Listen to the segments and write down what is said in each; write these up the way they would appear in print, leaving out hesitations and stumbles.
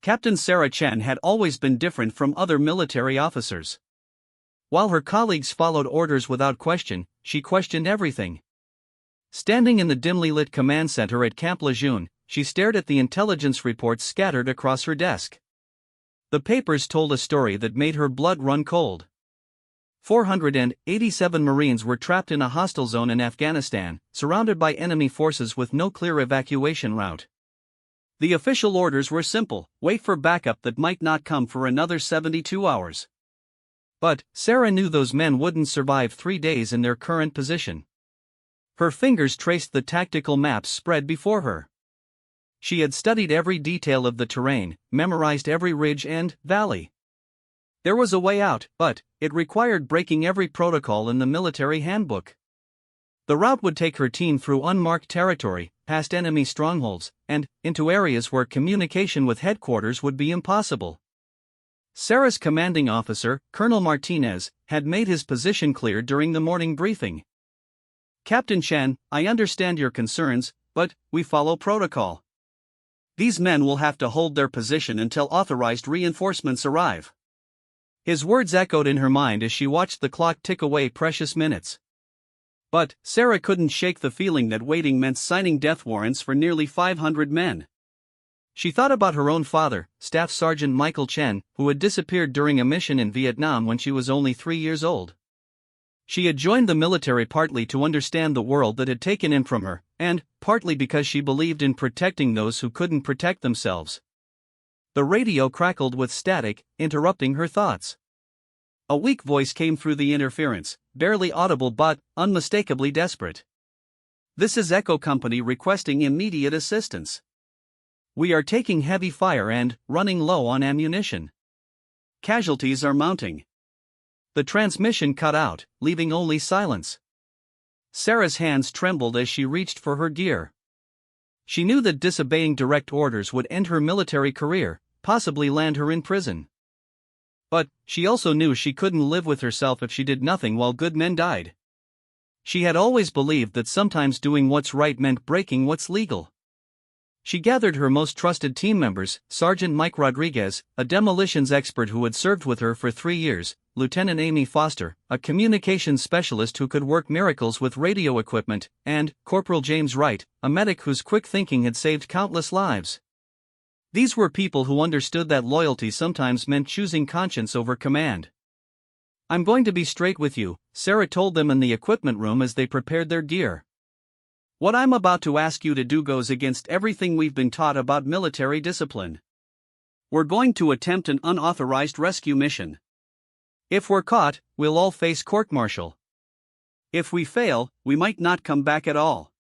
Captain Sarah Chen had always been different from other military officers. While her colleagues followed orders without question, she questioned everything. Standing in the dimly lit command center at Camp Lejeune, she stared at the intelligence reports scattered across her desk. The papers told a story that made her blood run cold. 487 Marines were trapped in a hostile zone in Afghanistan, surrounded by enemy forces with no clear evacuation route. The official orders were simple: wait for backup that might not come for another 72 hours. But Sarah knew those men wouldn't survive 3 days in their current position. Her fingers traced the tactical maps spread before her. She had studied every detail of the terrain, memorized every ridge and valley. There was a way out, but it required breaking every protocol in the military handbook. The route would take her team through unmarked territory, past enemy strongholds, and into areas where communication with headquarters would be impossible. Sarah's commanding officer, Colonel Martinez, had made his position clear during the morning briefing. "Captain Chen, I understand your concerns, but we follow protocol. These men will have to hold their position until authorized reinforcements arrive." His words echoed in her mind as she watched the clock tick away precious minutes. But Sarah couldn't shake the feeling that waiting meant signing death warrants for nearly 500 men. She thought about her own father, Staff Sergeant Michael Chen, who had disappeared during a mission in Vietnam when she was only 3 years old. She had joined the military partly to understand the world that had taken him from her, and partly because she believed in protecting those who couldn't protect themselves. The radio crackled with static, interrupting her thoughts. A weak voice came through the interference, barely audible but unmistakably desperate. "This is Echo Company requesting immediate assistance. We are taking heavy fire and running low on ammunition. Casualties are mounting." The transmission cut out, leaving only silence. Sarah's hands trembled as she reached for her gear. She knew that disobeying direct orders would end her military career, possibly land her in prison. But she also knew she couldn't live with herself if she did nothing while good men died. She had always believed that sometimes doing what's right meant breaking what's legal. She gathered her most trusted team members: Sergeant Mike Rodriguez, a demolitions expert who had served with her for 3 years, Lieutenant Amy Foster, a communications specialist who could work miracles with radio equipment, and Corporal James Wright, a medic whose quick thinking had saved countless lives. These were people who understood that loyalty sometimes meant choosing conscience over command. "I'm going to be straight with you," Sarah told them in the equipment room as they prepared their gear. "What I'm about to ask you to do goes against everything we've been taught about military discipline. We're going to attempt an unauthorized rescue mission. If we're caught, we'll all face court-martial. If we fail, we might not come back at all."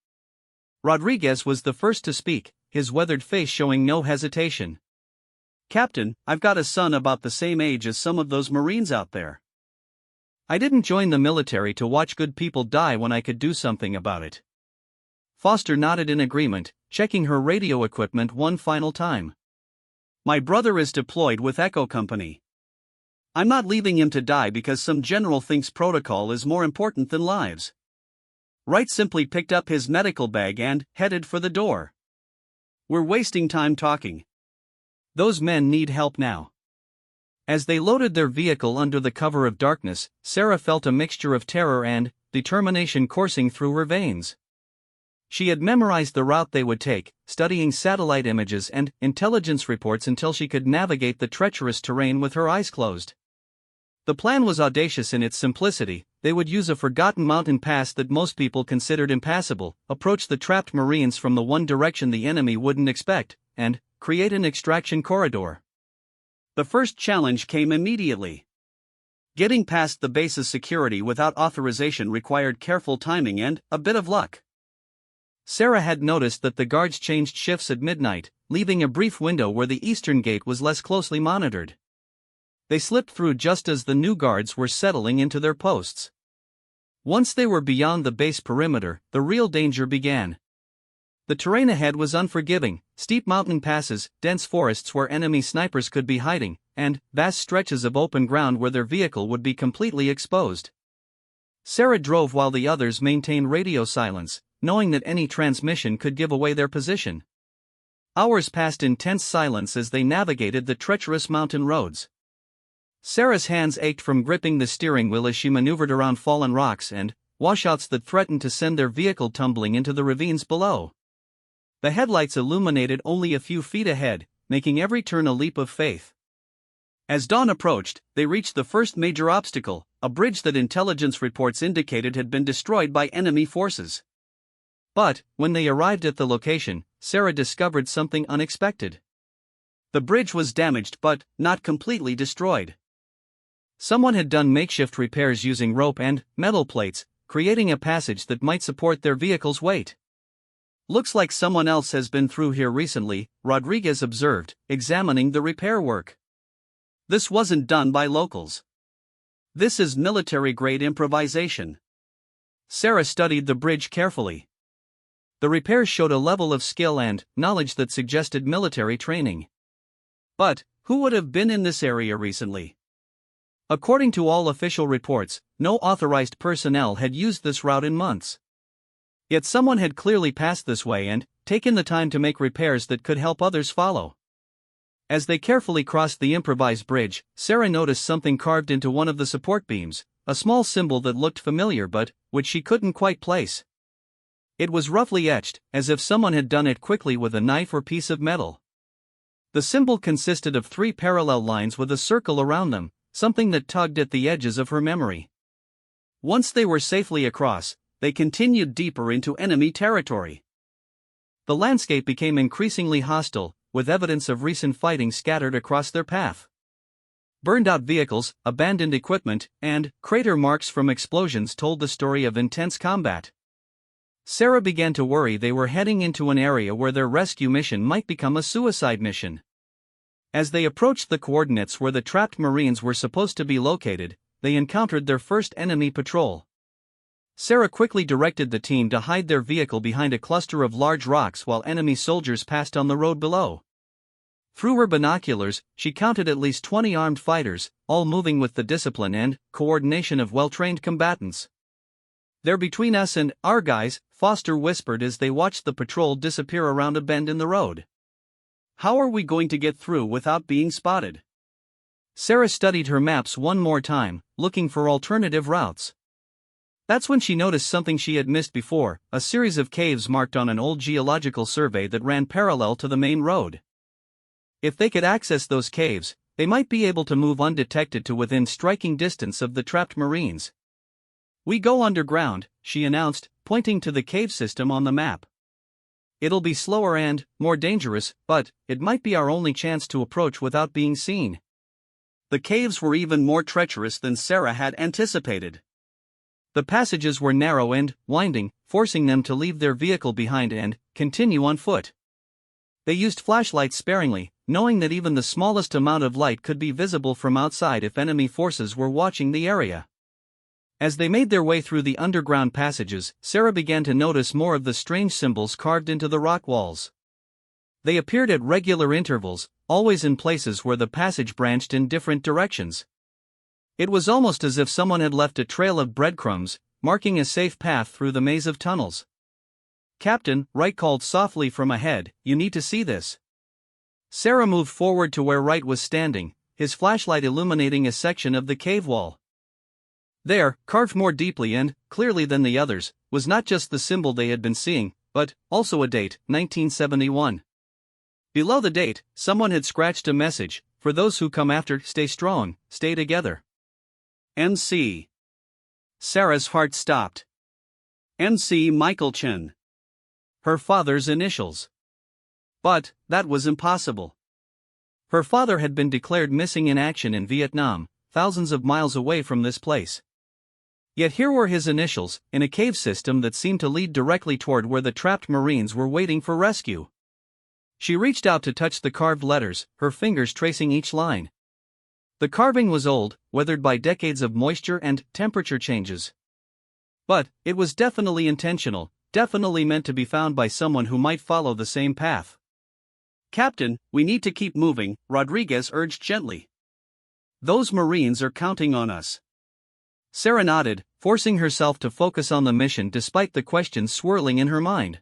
Rodriguez was the first to speak, his weathered face showing no hesitation. "Captain, I've got a son about the same age as some of those Marines out there. I didn't join the military to watch good people die when I could do something about it." Foster nodded in agreement, checking her radio equipment one final time. "My brother is deployed with Echo Company. I'm not leaving him to die because some general thinks protocol is more important than lives." Wright simply picked up his medical bag and headed for the door. "We're wasting time talking. Those men need help now." As they loaded their vehicle under the cover of darkness, Sarah felt a mixture of terror and determination coursing through her veins. She had memorized the route they would take, studying satellite images and intelligence reports until she could navigate the treacherous terrain with her eyes closed. The plan was audacious in its simplicity. They would use a forgotten mountain pass that most people considered impassable, approach the trapped Marines from the one direction the enemy wouldn't expect, and create an extraction corridor. The first challenge came immediately. Getting past the base's security without authorization required careful timing and a bit of luck. Sarah had noticed that the guards changed shifts at midnight, leaving a brief window where the eastern gate was less closely monitored. They slipped through just as the new guards were settling into their posts. Once they were beyond the base perimeter, the real danger began. The terrain ahead was unforgiving: steep mountain passes, dense forests where enemy snipers could be hiding, and vast stretches of open ground where their vehicle would be completely exposed. Sarah drove while the others maintained radio silence, knowing that any transmission could give away their position. Hours passed in tense silence as they navigated the treacherous mountain roads. Sarah's hands ached from gripping the steering wheel as she maneuvered around fallen rocks and washouts that threatened to send their vehicle tumbling into the ravines below. The headlights illuminated only a few feet ahead, making every turn a leap of faith. As dawn approached, they reached the first major obstacle, a bridge that intelligence reports indicated had been destroyed by enemy forces. But, when they arrived at the location, Sarah discovered something unexpected. The bridge was damaged but not completely destroyed. Someone had done makeshift repairs using rope and metal plates, creating a passage that might support their vehicle's weight. "Looks like someone else has been through here recently," Rodriguez observed, examining the repair work. "This wasn't done by locals. This is military-grade improvisation." Sarah studied the bridge carefully. The repairs showed a level of skill and knowledge that suggested military training. But, who would have been in this area recently? According to all official reports, no authorized personnel had used this route in months. Yet someone had clearly passed this way and taken the time to make repairs that could help others follow. As they carefully crossed the improvised bridge, Sarah noticed something carved into one of the support beams, a small symbol that looked familiar but which she couldn't quite place. It was roughly etched, as if someone had done it quickly with a knife or piece of metal. The symbol consisted of 3 parallel lines with a circle around them, something that tugged at the edges of her memory. Once they were safely across, they continued deeper into enemy territory. The landscape became increasingly hostile, with evidence of recent fighting scattered across their path. Burned-out vehicles, abandoned equipment, and crater marks from explosions told the story of intense combat. Sarah began to worry they were heading into an area where their rescue mission might become a suicide mission. As they approached the coordinates where the trapped Marines were supposed to be located, they encountered their first enemy patrol. Sarah quickly directed the team to hide their vehicle behind a cluster of large rocks while enemy soldiers passed on the road below. Through her binoculars, she counted at least 20 armed fighters, all moving with the discipline and coordination of well-trained combatants. "They're between us and our guys," Foster whispered as they watched the patrol disappear around a bend in the road. "How are we going to get through without being spotted?" Sarah studied her maps one more time, looking for alternative routes. That's when she noticed something she had missed before, a series of caves marked on an old geological survey that ran parallel to the main road. If they could access those caves, they might be able to move undetected to within striking distance of the trapped Marines. "We go underground," she announced, pointing to the cave system on the map. "It'll be slower and more dangerous, but it might be our only chance to approach without being seen." The caves were even more treacherous than Sarah had anticipated. The passages were narrow and winding, forcing them to leave their vehicle behind and continue on foot. They used flashlights sparingly, knowing that even the smallest amount of light could be visible from outside if enemy forces were watching the area. As they made their way through the underground passages, Sarah began to notice more of the strange symbols carved into the rock walls. They appeared at regular intervals, always in places where the passage branched in different directions. It was almost as if someone had left a trail of breadcrumbs, marking a safe path through the maze of tunnels. "Captain," Wright called softly from ahead, "you need to see this." Sarah moved forward to where Wright was standing, his flashlight illuminating a section of the cave wall. There, carved more deeply and clearly than the others, was not just the symbol they had been seeing, but also a date, 1971. Below the date, someone had scratched a message: "For those who come after, stay strong, stay together." MC. Sarah's heart stopped. MC Michaelchen. Her father's initials. But that was impossible. Her father had been declared missing in action in Vietnam, thousands of miles away from this place. Yet here were his initials, in a cave system that seemed to lead directly toward where the trapped Marines were waiting for rescue. She reached out to touch the carved letters, her fingers tracing each line. The carving was old, weathered by decades of moisture and temperature changes. But it was definitely intentional, definitely meant to be found by someone who might follow the same path. "Captain, we need to keep moving," Rodriguez urged gently. "Those Marines are counting on us." Sarah nodded, forcing herself to focus on the mission despite the questions swirling in her mind.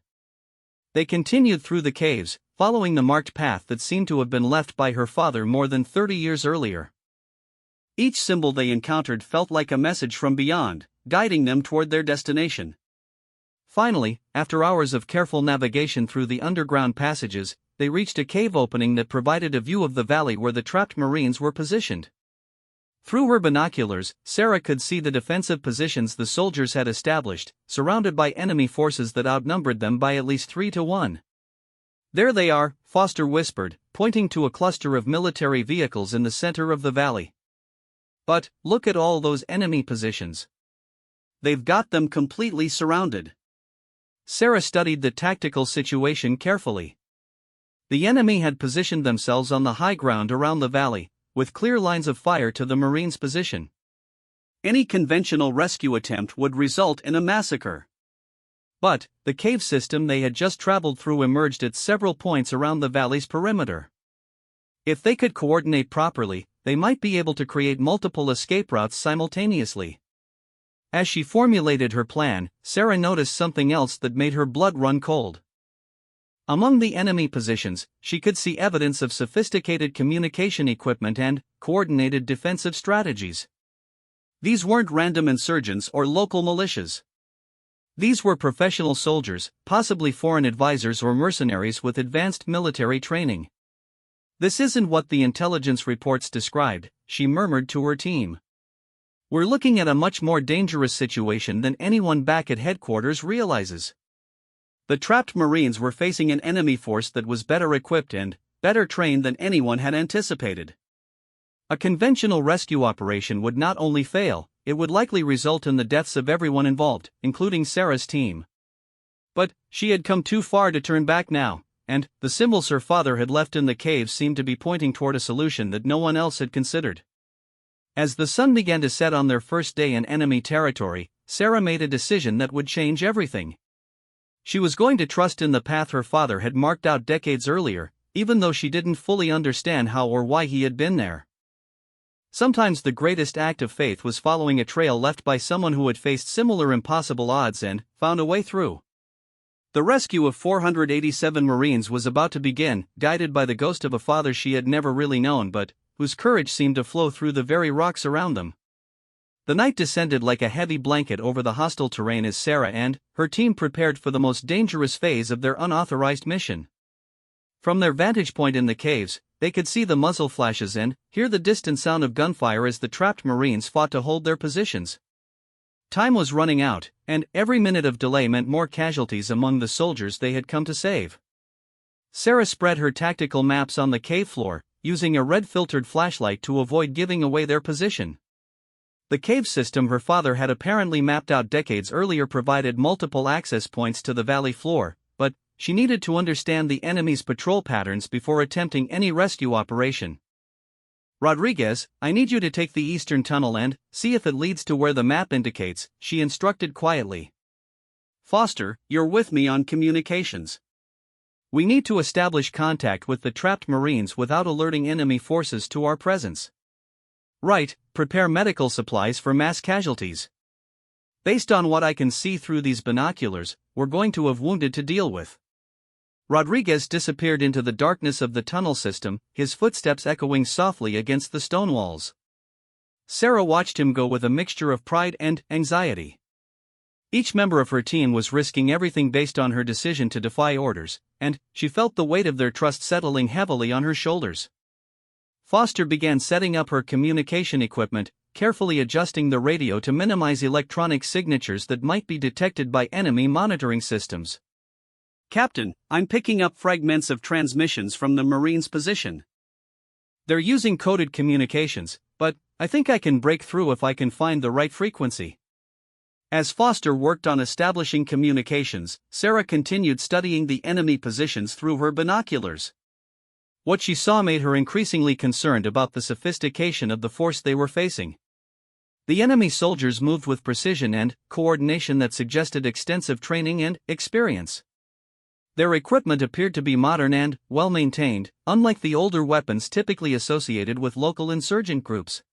They continued through the caves, following the marked path that seemed to have been left by her father more than 30 years earlier. Each symbol they encountered felt like a message from beyond, guiding them toward their destination. Finally, after hours of careful navigation through the underground passages, they reached a cave opening that provided a view of the valley where the trapped Marines were positioned. Through her binoculars, Sarah could see the defensive positions the soldiers had established, surrounded by enemy forces that outnumbered them by at least 3 to 1. "There they are," Foster whispered, pointing to a cluster of military vehicles in the center of the valley. "But, look at all those enemy positions. They've got them completely surrounded." Sarah studied the tactical situation carefully. The enemy had positioned themselves on the high ground around the valley, with clear lines of fire to the Marines' position. Any conventional rescue attempt would result in a massacre. But, the cave system they had just traveled through emerged at several points around the valley's perimeter. If they could coordinate properly, they might be able to create multiple escape routes simultaneously. As she formulated her plan, Sarah noticed something else that made her blood run cold. Among the enemy positions, she could see evidence of sophisticated communication equipment and coordinated defensive strategies. These weren't random insurgents or local militias. These were professional soldiers, possibly foreign advisors or mercenaries with advanced military training. "This isn't what the intelligence reports described," she murmured to her team. "We're looking at a much more dangerous situation than anyone back at headquarters realizes." The trapped Marines were facing an enemy force that was better equipped and better trained than anyone had anticipated. A conventional rescue operation would not only fail, it would likely result in the deaths of everyone involved, including Sarah's team. But she had come too far to turn back now, and the symbols her father had left in the caves seemed to be pointing toward a solution that no one else had considered. As the sun began to set on their first day in enemy territory, Sarah made a decision that would change everything. She was going to trust in the path her father had marked out decades earlier, even though she didn't fully understand how or why he had been there. Sometimes the greatest act of faith was following a trail left by someone who had faced similar impossible odds and found a way through. The rescue of 487 Marines was about to begin, guided by the ghost of a father she had never really known but whose courage seemed to flow through the very rocks around them. The night descended like a heavy blanket over the hostile terrain as Sarah and her team prepared for the most dangerous phase of their unauthorized mission. From their vantage point in the caves, they could see the muzzle flashes and hear the distant sound of gunfire as the trapped Marines fought to hold their positions. Time was running out, and every minute of delay meant more casualties among the soldiers they had come to save. Sarah spread her tactical maps on the cave floor, using a red-filtered flashlight to avoid giving away their position. The cave system her father had apparently mapped out decades earlier provided multiple access points to the valley floor, but she needed to understand the enemy's patrol patterns before attempting any rescue operation. "Rodriguez, I need you to take the eastern tunnel and see if it leads to where the map indicates," she instructed quietly. "Foster, you're with me on communications. We need to establish contact with the trapped Marines without alerting enemy forces to our presence." "Right, prepare medical supplies for mass casualties. Based on what I can see through these binoculars, we're going to have wounded to deal with." Rodriguez disappeared into the darkness of the tunnel system, his footsteps echoing softly against the stone walls. Sarah watched him go with a mixture of pride and anxiety. Each member of her team was risking everything based on her decision to defy orders, and she felt the weight of their trust settling heavily on her shoulders. Foster began setting up her communication equipment, carefully adjusting the radio to minimize electronic signatures that might be detected by enemy monitoring systems. "Captain, I'm picking up fragments of transmissions from the Marines' position. They're using coded communications, but I think I can break through if I can find the right frequency." As Foster worked on establishing communications, Sarah continued studying the enemy positions through her binoculars. What she saw made her increasingly concerned about the sophistication of the force they were facing. The enemy soldiers moved with precision and coordination that suggested extensive training and experience. Their equipment appeared to be modern and well-maintained, unlike the older weapons typically associated with local insurgent groups.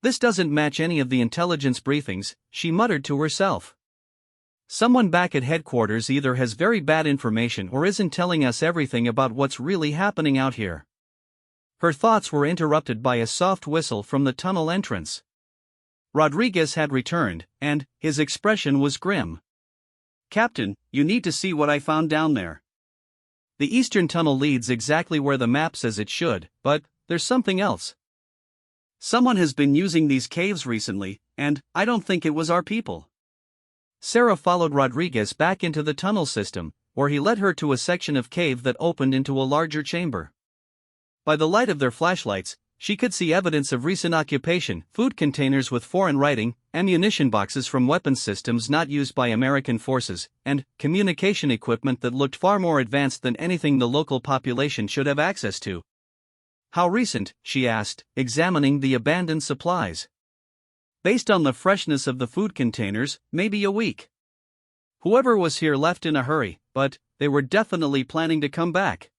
"This doesn't match any of the intelligence briefings," she muttered to herself. Someone back at headquarters either has very bad information or isn't telling us everything about what's really happening out here. Her thoughts were interrupted by a soft whistle from the tunnel entrance. Rodriguez had returned, and his expression was grim. "Captain, you need to see what I found down there. The eastern tunnel leads exactly where the map says it should, but there's something else. Someone has been using these caves recently, and I don't think it was our people." Sarah followed Rodriguez back into the tunnel system, where he led her to a section of cave that opened into a larger chamber. By the light of their flashlights, she could see evidence of recent occupation: food containers with foreign writing, ammunition boxes from weapons systems not used by American forces, and communication equipment that looked far more advanced than anything the local population should have access to. "How recent?" she asked, examining the abandoned supplies. "Based on the freshness of the food containers, maybe a week. Whoever was here left in a hurry, but they were definitely planning to come back.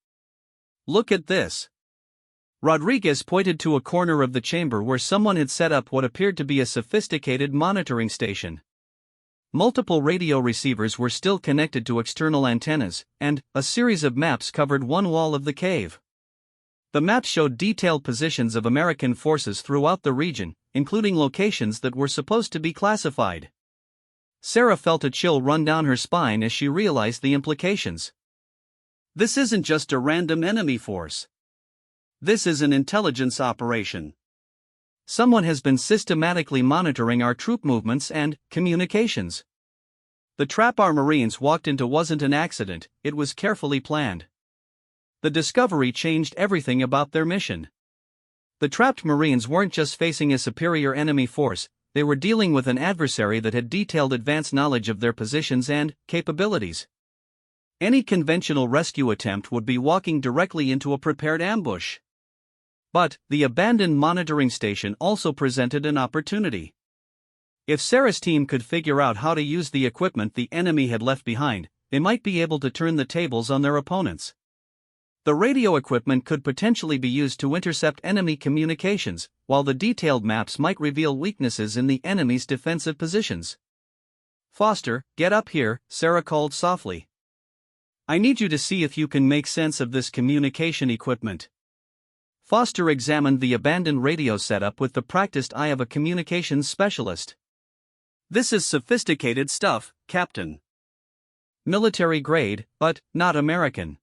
Look at this." Rodriguez pointed to a corner of the chamber where someone had set up what appeared to be a sophisticated monitoring station. Multiple radio receivers were still connected to external antennas, and a series of maps covered one wall of the cave. The maps showed detailed positions of American forces throughout the region, including locations that were supposed to be classified. Sarah felt a chill run down her spine as she realized the implications. This isn't just a random enemy force. This is an intelligence operation. Someone has been systematically monitoring our troop movements and communications. The trap our Marines walked into wasn't an accident, it was carefully planned. The discovery changed everything about their mission. The trapped Marines weren't just facing a superior enemy force, they were dealing with an adversary that had detailed advanced knowledge of their positions and capabilities. Any conventional rescue attempt would be walking directly into a prepared ambush. But the abandoned monitoring station also presented an opportunity. If Sarah's team could figure out how to use the equipment the enemy had left behind, they might be able to turn the tables on their opponents. The radio equipment could potentially be used to intercept enemy communications, while the detailed maps might reveal weaknesses in the enemy's defensive positions. "Foster, get up here," Sarah called softly. "I need you to see if you can make sense of this communication equipment." Foster examined the abandoned radio setup with the practiced eye of a communications specialist. "This is sophisticated stuff, Captain. Military grade, but not American.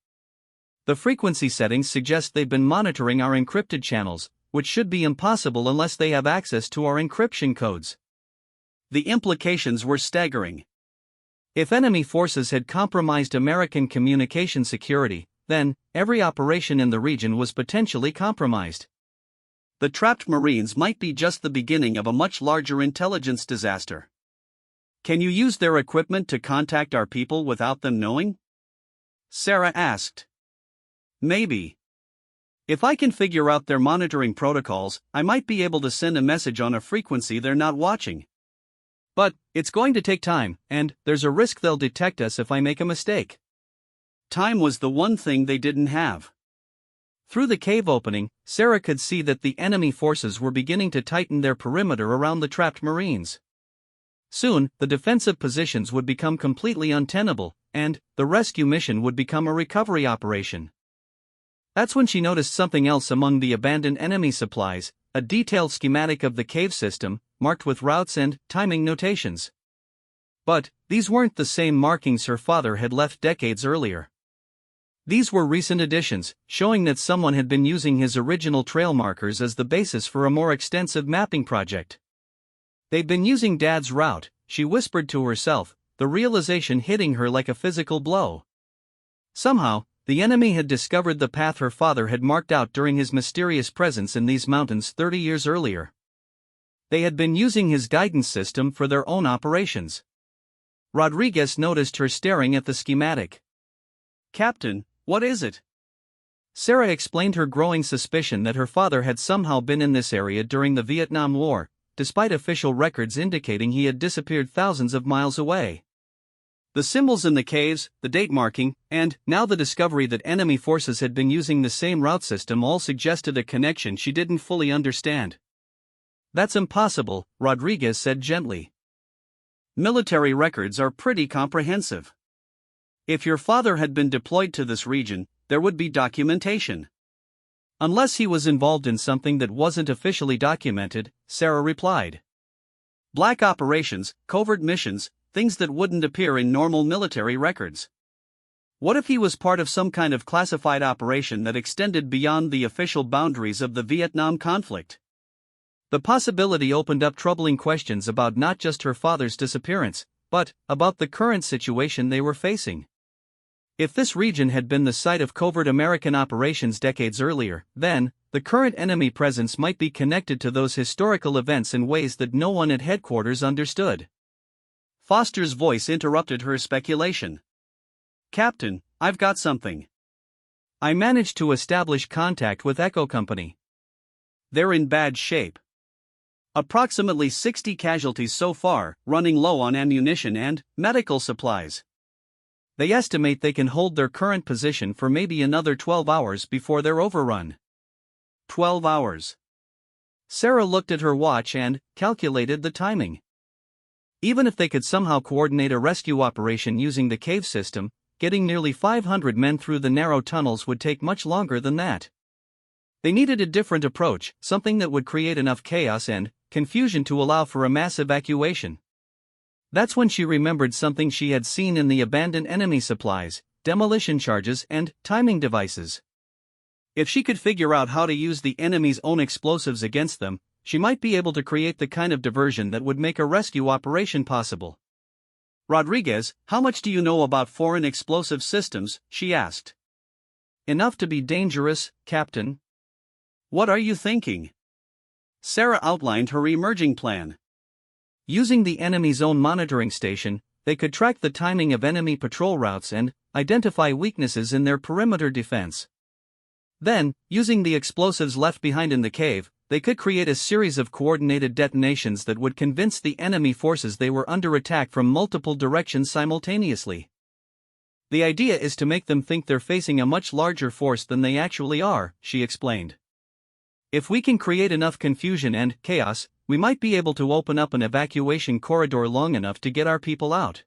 The frequency settings suggest they've been monitoring our encrypted channels, which should be impossible unless they have access to our encryption codes." The implications were staggering. If enemy forces had compromised American communication security, then every operation in the region was potentially compromised. The trapped Marines might be just the beginning of a much larger intelligence disaster. "Can you use their equipment to contact our people without them knowing?" Sarah asked. "Maybe. If I can figure out their monitoring protocols, I might be able to send a message on a frequency they're not watching. But it's going to take time, and there's a risk they'll detect us if I make a mistake." Time was the one thing they didn't have. Through the cave opening, Sarah could see that the enemy forces were beginning to tighten their perimeter around the trapped Marines. Soon, the defensive positions would become completely untenable, and the rescue mission would become a recovery operation. That's when she noticed something else among the abandoned enemy supplies: a detailed schematic of the cave system, marked with routes and timing notations. But these weren't the same markings her father had left decades earlier. These were recent additions, showing that someone had been using his original trail markers as the basis for a more extensive mapping project. "They've been using Dad's route," she whispered to herself, the realization hitting her like a physical blow. Somehow, the enemy had discovered the path her father had marked out during his mysterious presence in these mountains 30 years earlier. They had been using his guidance system for their own operations. Rodriguez noticed her staring at the schematic. "Captain, what is it?" Sarah explained her growing suspicion that her father had somehow been in this area during the Vietnam War, despite official records indicating he had disappeared thousands of miles away. The symbols in the caves, the date marking, and now the discovery that enemy forces had been using the same route system all suggested a connection she didn't fully understand. "That's impossible," Rodriguez said gently. Military records are pretty comprehensive. If your father had been deployed to this region, there would be documentation. Unless he was involved in something that wasn't officially documented, Sarah replied. Black operations, covert missions, things that wouldn't appear in normal military records. What if he was part of some kind of classified operation that extended beyond the official boundaries of the Vietnam conflict? The possibility opened up troubling questions about not just her father's disappearance, but about the current situation they were facing. If this region had been the site of covert American operations decades earlier, then the current enemy presence might be connected to those historical events in ways that no one at headquarters understood. Foster's voice interrupted her speculation. Captain, I've got something. I managed to establish contact with Echo Company. They're in bad shape. Approximately 60 casualties so far, running low on ammunition and medical supplies. They estimate they can hold their current position for maybe another 12 hours before they're overrun. 12 hours. Sarah looked at her watch and calculated the timing. Even if they could somehow coordinate a rescue operation using the cave system, getting nearly 500 men through the narrow tunnels would take much longer than that. They needed a different approach, something that would create enough chaos and confusion to allow for a mass evacuation. That's when she remembered something she had seen in the abandoned enemy supplies, demolition charges and timing devices. If she could figure out how to use the enemy's own explosives against them, she might be able to create the kind of diversion that would make a rescue operation possible. Rodriguez, how much do you know about foreign explosive systems? She asked. Enough to be dangerous, Captain. What are you thinking? Sarah outlined her emerging plan. Using the enemy's own monitoring station, they could track the timing of enemy patrol routes and identify weaknesses in their perimeter defense. Then, using the explosives left behind in the cave, they could create a series of coordinated detonations that would convince the enemy forces they were under attack from multiple directions simultaneously. The idea is to make them think they're facing a much larger force than they actually are, she explained. If we can create enough confusion and chaos, we might be able to open up an evacuation corridor long enough to get our people out.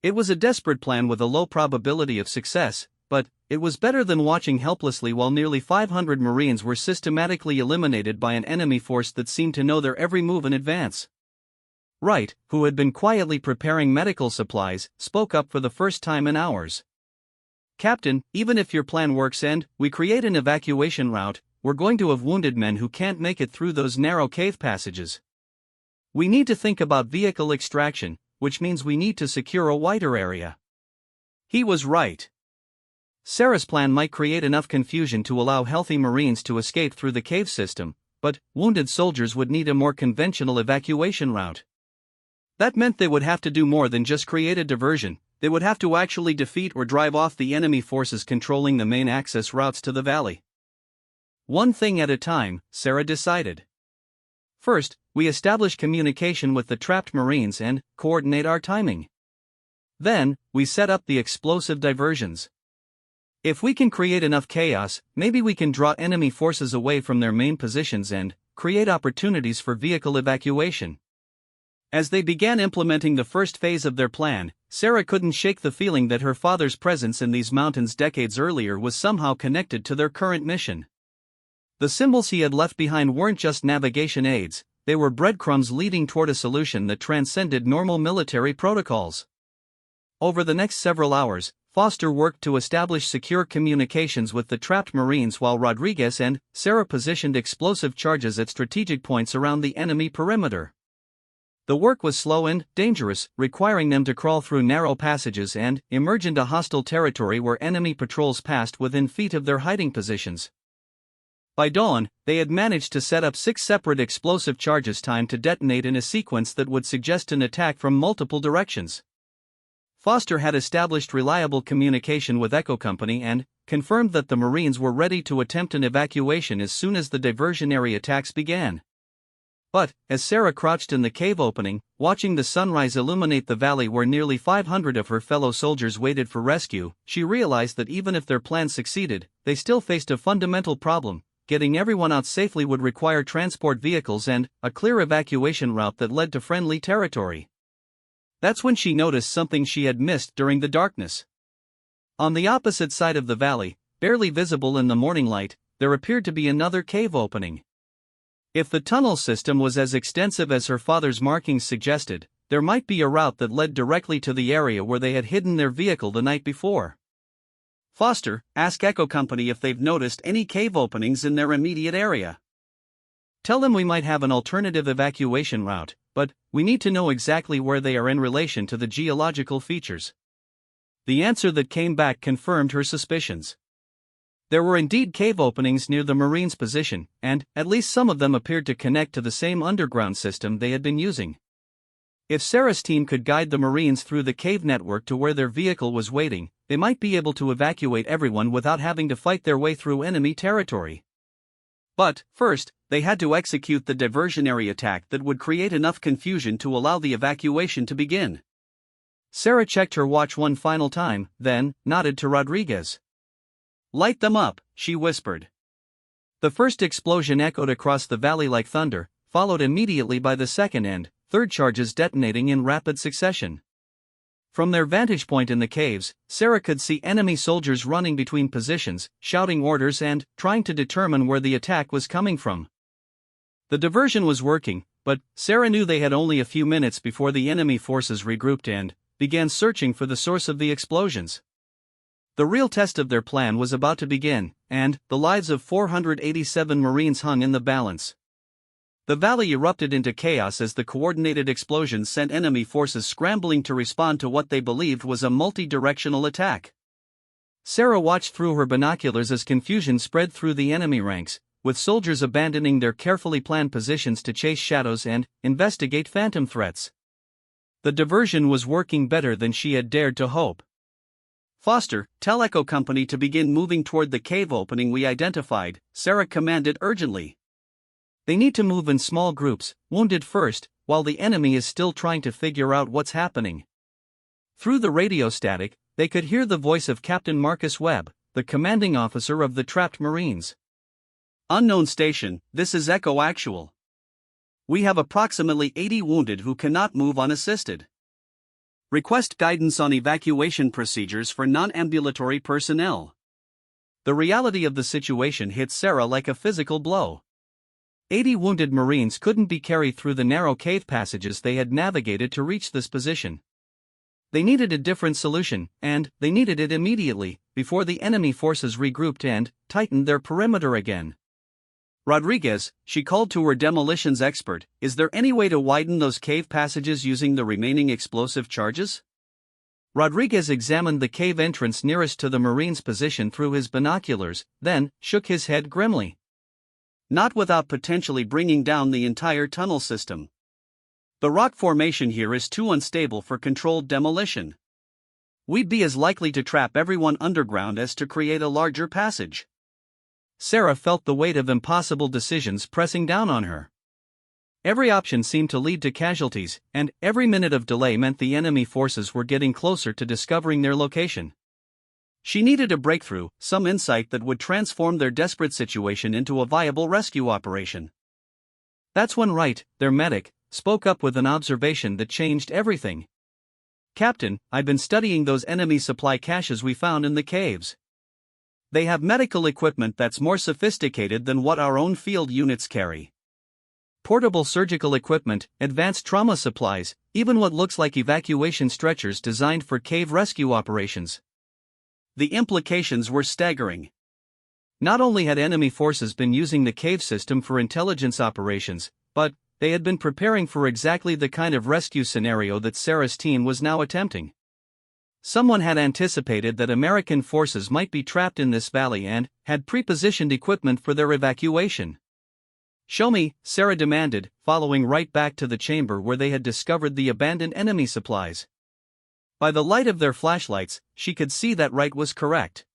It was a desperate plan with a low probability of success, but it was better than watching helplessly while nearly 500 Marines were systematically eliminated by an enemy force that seemed to know their every move in advance. Wright, who had been quietly preparing medical supplies, spoke up for the first time in hours. Captain, even if your plan works and we create an evacuation route, we're going to have wounded men who can't make it through those narrow cave passages. We need to think about vehicle extraction, which means we need to secure a wider area. He was right. Sarah's plan might create enough confusion to allow healthy Marines to escape through the cave system, but wounded soldiers would need a more conventional evacuation route. That meant they would have to do more than just create a diversion. They would have to actually defeat or drive off the enemy forces controlling the main access routes to the valley. One thing at a time, Sarah decided. First, we establish communication with the trapped Marines and coordinate our timing. Then, we set up the explosive diversions. If we can create enough chaos, maybe we can draw enemy forces away from their main positions and create opportunities for vehicle evacuation. As they began implementing the first phase of their plan, Sarah couldn't shake the feeling that her father's presence in these mountains decades earlier was somehow connected to their current mission. The symbols he had left behind weren't just navigation aids, they were breadcrumbs leading toward a solution that transcended normal military protocols. Over the next several hours, Foster worked to establish secure communications with the trapped Marines while Rodriguez and Sarah positioned explosive charges at strategic points around the enemy perimeter. The work was slow and dangerous, requiring them to crawl through narrow passages and emerge into hostile territory where enemy patrols passed within feet of their hiding positions. By dawn, they had managed to set up 6 separate explosive charges timed to detonate in a sequence that would suggest an attack from multiple directions. Foster had established reliable communication with Echo Company and confirmed that the Marines were ready to attempt an evacuation as soon as the diversionary attacks began. But, as Sarah crouched in the cave opening, watching the sunrise illuminate the valley where nearly 500 of her fellow soldiers waited for rescue, she realized that even if their plan succeeded, they still faced a fundamental problem. Getting everyone out safely would require transport vehicles and a clear evacuation route that led to friendly territory. That's when she noticed something she had missed during the darkness. On the opposite side of the valley, barely visible in the morning light, there appeared to be another cave opening. If the tunnel system was as extensive as her father's markings suggested, there might be a route that led directly to the area where they had hidden their vehicle the night before. Foster, ask Echo Company if they've noticed any cave openings in their immediate area. Tell them we might have an alternative evacuation route, but we need to know exactly where they are in relation to the geological features. The answer that came back confirmed her suspicions. There were indeed cave openings near the Marines' position, and at least some of them appeared to connect to the same underground system they had been using. If Sarah's team could guide the Marines through the cave network to where their vehicle was waiting, they might be able to evacuate everyone without having to fight their way through enemy territory. But, first, they had to execute the diversionary attack that would create enough confusion to allow the evacuation to begin. Sarah checked her watch one final time, then nodded to Rodriguez. "Light them up," she whispered. The first explosion echoed across the valley like thunder, followed immediately by the second and third charges detonating in rapid succession. From their vantage point in the caves, Sarah could see enemy soldiers running between positions, shouting orders and trying to determine where the attack was coming from. The diversion was working, but Sarah knew they had only a few minutes before the enemy forces regrouped and began searching for the source of the explosions. The real test of their plan was about to begin, and the lives of 487 Marines hung in the balance. The valley erupted into chaos as the coordinated explosions sent enemy forces scrambling to respond to what they believed was a multi-directional attack. Sarah watched through her binoculars as confusion spread through the enemy ranks, with soldiers abandoning their carefully planned positions to chase shadows and investigate phantom threats. The diversion was working better than she had dared to hope. "Foster, tell Echo Company to begin moving toward the cave opening we identified," Sarah commanded urgently. "They need to move in small groups, wounded first, while the enemy is still trying to figure out what's happening." Through the radio static, they could hear the voice of Captain Marcus Webb, the commanding officer of the trapped Marines. "Unknown station, this is Echo Actual. We have approximately 80 wounded who cannot move unassisted. Request guidance on evacuation procedures for non-ambulatory personnel." The reality of the situation hit Sarah like a physical blow. 80 wounded Marines couldn't be carried through the narrow cave passages they had navigated to reach this position. They needed a different solution, and they needed it immediately, before the enemy forces regrouped and tightened their perimeter again. "Rodriguez," she called to her demolitions expert, "is there any way to widen those cave passages using the remaining explosive charges?" Rodriguez examined the cave entrance nearest to the Marine's position through his binoculars, then shook his head grimly. "Not without potentially bringing down the entire tunnel system. The rock formation here is too unstable for controlled demolition. We'd be as likely to trap everyone underground as to create a larger passage." Sarah felt the weight of impossible decisions pressing down on her. Every option seemed to lead to casualties, and every minute of delay meant the enemy forces were getting closer to discovering their location. She needed a breakthrough, some insight that would transform their desperate situation into a viable rescue operation. That's when Wright, their medic, spoke up with an observation that changed everything. "Captain, I've been studying those enemy supply caches we found in the caves. They have medical equipment that's more sophisticated than what our own field units carry. Portable surgical equipment, advanced trauma supplies, even what looks like evacuation stretchers designed for cave rescue operations." The implications were staggering. Not only had enemy forces been using the cave system for intelligence operations, but they had been preparing for exactly the kind of rescue scenario that Sarah's team was now attempting. Someone had anticipated that American forces might be trapped in this valley and had pre-positioned equipment for their evacuation. "Show me," Sarah demanded, following right back to the chamber where they had discovered the abandoned enemy supplies. By the light of their flashlights, she could see that Wright was correct.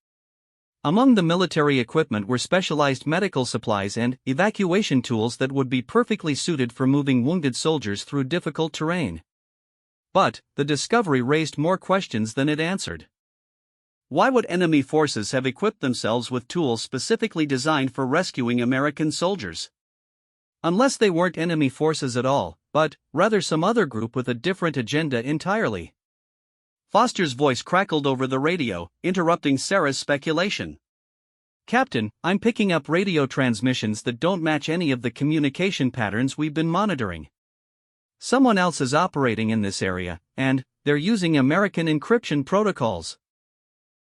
Among the military equipment were specialized medical supplies and evacuation tools that would be perfectly suited for moving wounded soldiers through difficult terrain. But the discovery raised more questions than it answered. Why would enemy forces have equipped themselves with tools specifically designed for rescuing American soldiers? Unless they weren't enemy forces at all, but rather some other group with a different agenda entirely. Foster's voice crackled over the radio, interrupting Sarah's speculation. Captain, I'm picking up radio transmissions that don't match any of the communication patterns we've been monitoring. Someone else is operating in this area, and they're using American encryption protocols.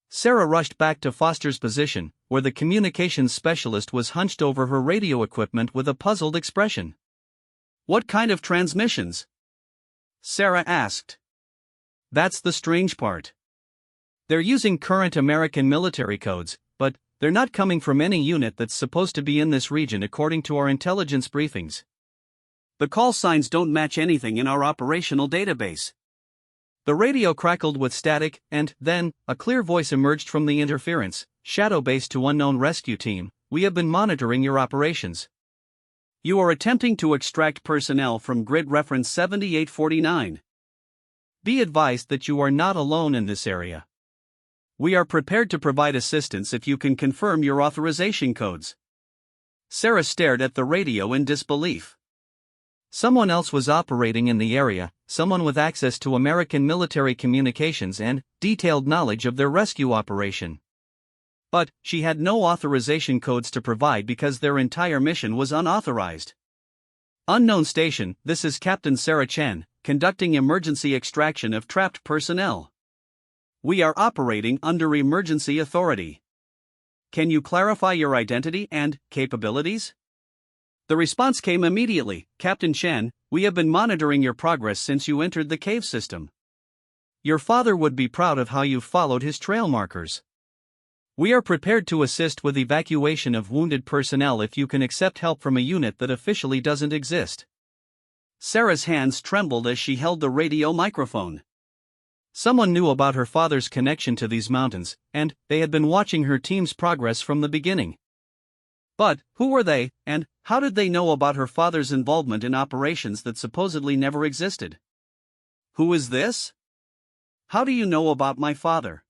Sarah rushed back to Foster's position, where the communications specialist was hunched over her radio equipment with a puzzled expression. What kind of transmissions? Sarah asked. That's the strange part. They're using current American military codes, but they're not coming from any unit that's supposed to be in this region according to our intelligence briefings. The call signs don't match anything in our operational database. The radio crackled with static, and then, a clear voice emerged from the interference. Shadow base to unknown rescue team, we have been monitoring your operations. You are attempting to extract personnel from grid reference 7849. Be advised that you are not alone in this area. We are prepared to provide assistance if you can confirm your authorization codes. Sarah stared at the radio in disbelief. Someone else was operating in the area, someone with access to American military communications and detailed knowledge of their rescue operation. But she had no authorization codes to provide because their entire mission was unauthorized. Unknown station, this is Captain Sarah Chen, conducting emergency extraction of trapped personnel. We are operating under emergency authority. Can you clarify your identity and capabilities? The response came immediately. Captain Chen, we have been monitoring your progress since you entered the cave system. Your father would be proud of how you followed his trail markers. We are prepared to assist with evacuation of wounded personnel if you can accept help from a unit that officially doesn't exist. Sarah's hands trembled as she held the radio microphone. Someone knew about her father's connection to these mountains, and they had been watching her team's progress from the beginning. But who were they, and how did they know about her father's involvement in operations that supposedly never existed? Who is this? How do you know about my father?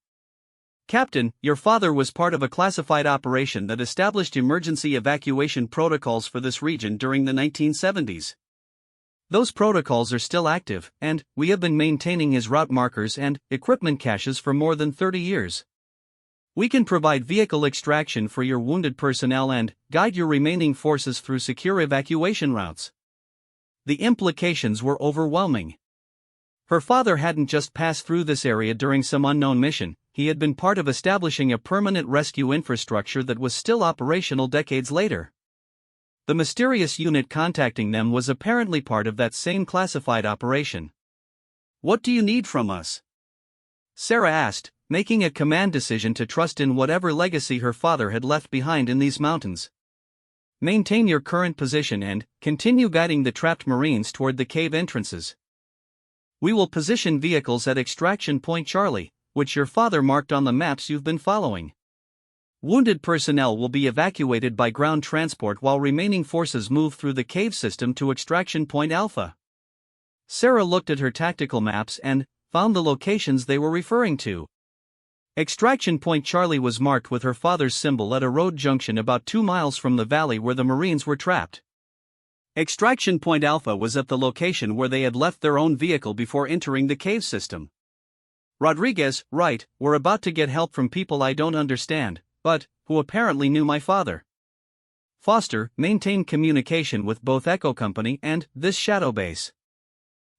Captain, your father was part of a classified operation that established emergency evacuation protocols for this region during the 1970s. Those protocols are still active, and we have been maintaining his route markers and equipment caches for more than 30 years. We can provide vehicle extraction for your wounded personnel and guide your remaining forces through secure evacuation routes. The implications were overwhelming. Her father hadn't just passed through this area during some unknown mission, he had been part of establishing a permanent rescue infrastructure that was still operational decades later. The mysterious unit contacting them was apparently part of that same classified operation. What do you need from us? Sarah asked, making a command decision to trust in whatever legacy her father had left behind in these mountains. Maintain your current position and continue guiding the trapped Marines toward the cave entrances. We will position vehicles at Extraction Point Charlie, which your father marked on the maps you've been following. Wounded personnel will be evacuated by ground transport while remaining forces move through the cave system to Extraction Point Alpha. Sarah looked at her tactical maps and found the locations they were referring to. Extraction Point Charlie was marked with her father's symbol at a road junction about 2 miles from the valley where the Marines were trapped. Extraction Point Alpha was at the location where they had left their own vehicle before entering the cave system. Rodriguez, right, we're about to get help from people I don't understand, but who apparently knew my father. Foster, maintain communication with both Echo Company and this shadow base.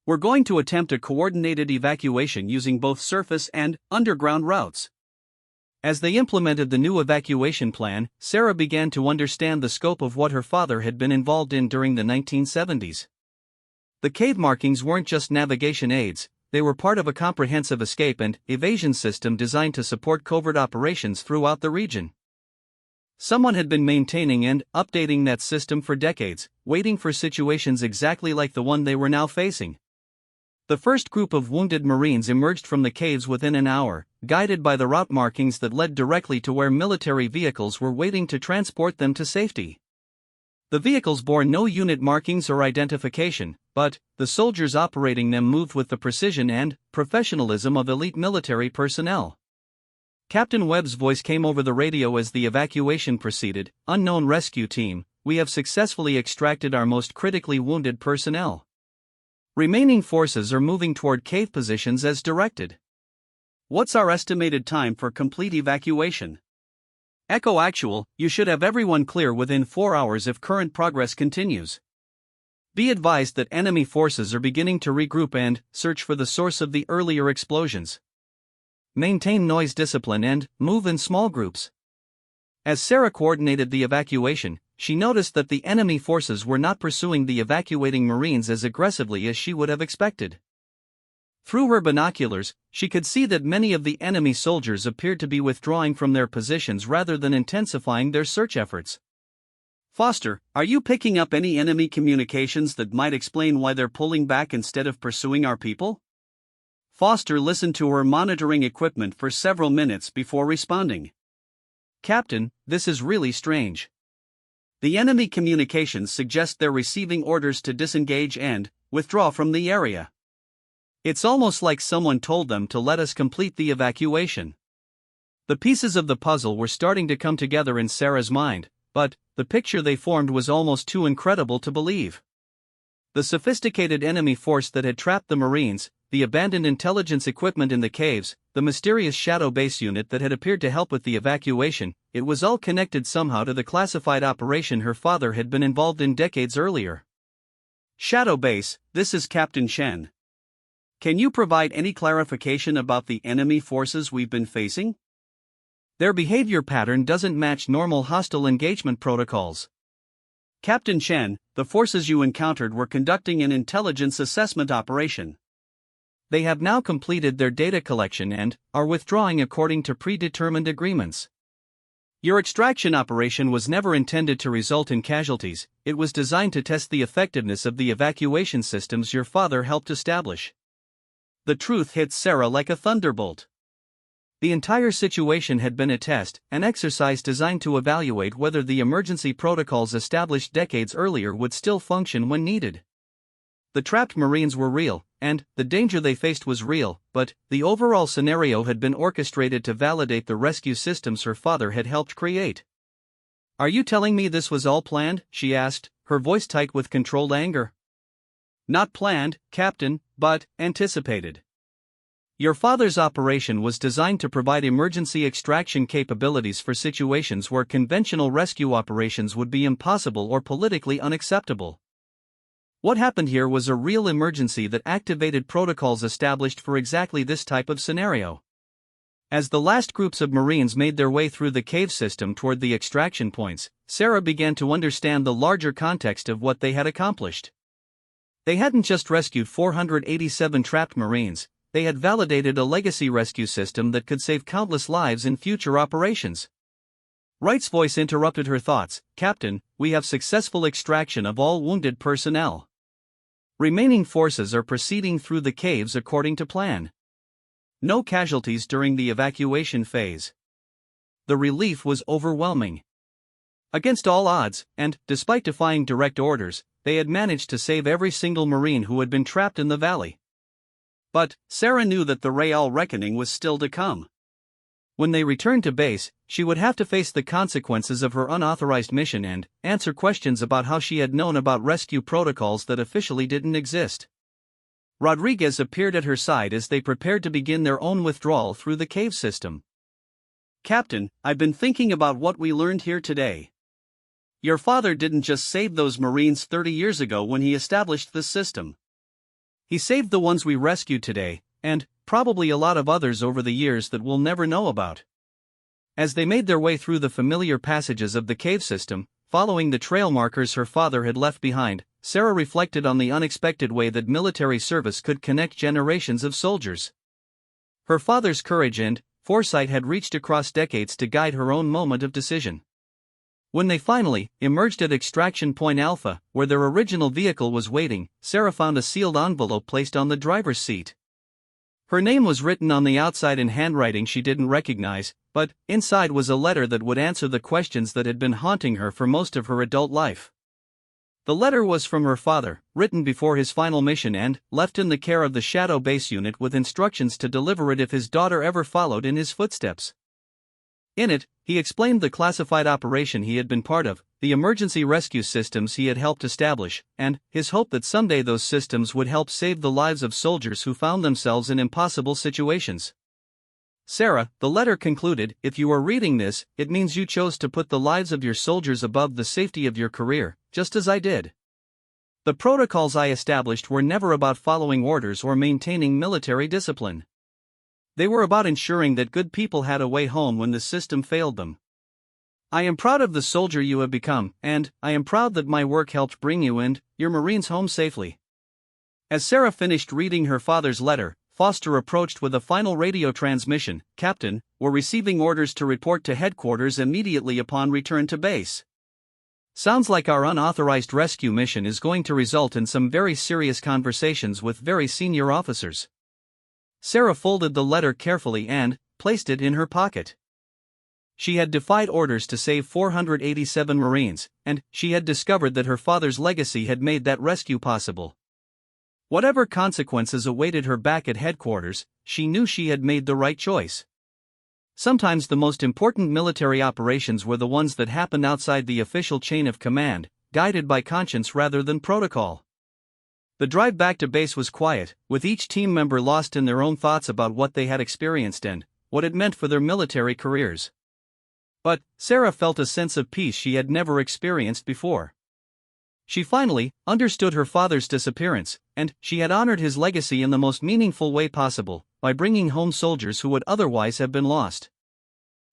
We're going to attempt a coordinated evacuation using both surface and underground routes. As they implemented the new evacuation plan, Sarah began to understand the scope of what her father had been involved in during the 1970s. The cave markings weren't just navigation aids, they were part of a comprehensive escape and evasion system designed to support covert operations throughout the region. Someone had been maintaining and updating that system for decades, waiting for situations exactly like the one they were now facing. The first group of wounded Marines emerged from the caves within an hour, guided by the route markings that led directly to where military vehicles were waiting to transport them to safety. The vehicles bore no unit markings or identification, but the soldiers operating them moved with the precision and professionalism of elite military personnel. Captain Webb's voice came over the radio as the evacuation proceeded. Unknown rescue team, we have successfully extracted our most critically wounded personnel. Remaining forces are moving toward cave positions as directed. What's our estimated time for complete evacuation? Echo Actual, you should have everyone clear within 4 hours if current progress continues. Be advised that enemy forces are beginning to regroup and search for the source of the earlier explosions. Maintain noise discipline and move in small groups. As Sarah coordinated the evacuation, she noticed that the enemy forces were not pursuing the evacuating Marines as aggressively as she would have expected. Through her binoculars, she could see that many of the enemy soldiers appeared to be withdrawing from their positions rather than intensifying their search efforts. Foster, are you picking up any enemy communications that might explain why they're pulling back instead of pursuing our people? Foster listened to her monitoring equipment for several minutes before responding. Captain, this is really strange. The enemy communications suggest they're receiving orders to disengage and withdraw from the area. It's almost like someone told them to let us complete the evacuation. The pieces of the puzzle were starting to come together in Sarah's mind, but the picture they formed was almost too incredible to believe. The sophisticated enemy force that had trapped the Marines, the abandoned intelligence equipment in the caves, the mysterious shadow base unit that had appeared to help with the evacuation, it was all connected somehow to the classified operation her father had been involved in decades earlier. Shadow base, this is Captain Shen. Can you provide any clarification about the enemy forces we've been facing? Their behavior pattern doesn't match normal hostile engagement protocols. Captain Shen, the forces you encountered were conducting an intelligence assessment operation. They have now completed their data collection and are withdrawing according to predetermined agreements. Your extraction operation was never intended to result in casualties, it was designed to test the effectiveness of the evacuation systems your father helped establish. The truth hit Sarah like a thunderbolt. The entire situation had been a test, an exercise designed to evaluate whether the emergency protocols established decades earlier would still function when needed. The trapped Marines were real, and the danger they faced was real, but the overall scenario had been orchestrated to validate the rescue systems her father had helped create. Are you telling me this was all planned? She asked, her voice tight with controlled anger. Not planned, Captain, but anticipated. Your father's operation was designed to provide emergency extraction capabilities for situations where conventional rescue operations would be impossible or politically unacceptable. What happened here was a real emergency that activated protocols established for exactly this type of scenario. As the last groups of Marines made their way through the cave system toward the extraction points, Sarah began to understand the larger context of what they had accomplished. They hadn't just rescued 487 trapped Marines, they had validated a legacy rescue system that could save countless lives in future operations. Wright's voice interrupted her thoughts. Captain, we have successful extraction of all wounded personnel. Remaining forces are proceeding through the caves according to plan. No casualties during the evacuation phase. The relief was overwhelming. Against all odds, and despite defying direct orders, they had managed to save every single Marine who had been trapped in the valley. But Sarah knew that the real reckoning was still to come. When they returned to base, she would have to face the consequences of her unauthorized mission and answer questions about how she had known about rescue protocols that officially didn't exist. Rodriguez appeared at her side as they prepared to begin their own withdrawal through the cave system. Captain, I've been thinking about what we learned here today. Your father didn't just save those Marines 30 years ago when he established this system. He saved the ones we rescued today, and probably a lot of others over the years that we'll never know about. As they made their way through the familiar passages of the cave system, following the trail markers her father had left behind, Sarah reflected on the unexpected way that military service could connect generations of soldiers. Her father's courage and foresight had reached across decades to guide her own moment of decision. When they finally emerged at Extraction Point Alpha, where their original vehicle was waiting, Sarah found a sealed envelope placed on the driver's seat. Her name was written on the outside in handwriting she didn't recognize, but inside was a letter that would answer the questions that had been haunting her for most of her adult life. The letter was from her father, written before his final mission and left in the care of the Shadow Base unit with instructions to deliver it if his daughter ever followed in his footsteps. In it, he explained the classified operation he had been part of, the emergency rescue systems he had helped establish, and his hope that someday those systems would help save the lives of soldiers who found themselves in impossible situations. Sarah, the letter concluded, if you are reading this, it means you chose to put the lives of your soldiers above the safety of your career, just as I did. The protocols I established were never about following orders or maintaining military discipline. They were about ensuring that good people had a way home when the system failed them. I am proud of the soldier you have become, and I am proud that my work helped bring you and your Marines home safely. As Sarah finished reading her father's letter, Foster approached with a final radio transmission. Captain, we're receiving orders to report to headquarters immediately upon return to base. Sounds like our unauthorized rescue mission is going to result in some very serious conversations with very senior officers. Sarah folded the letter carefully and placed it in her pocket. She had defied orders to save 487 Marines, and she had discovered that her father's legacy had made that rescue possible. Whatever consequences awaited her back at headquarters, she knew she had made the right choice. Sometimes the most important military operations were the ones that happened outside the official chain of command, guided by conscience rather than protocol. The drive back to base was quiet, with each team member lost in their own thoughts about what they had experienced and what it meant for their military careers. But Sarah felt a sense of peace she had never experienced before. She finally understood her father's disappearance, and she had honored his legacy in the most meaningful way possible, by bringing home soldiers who would otherwise have been lost.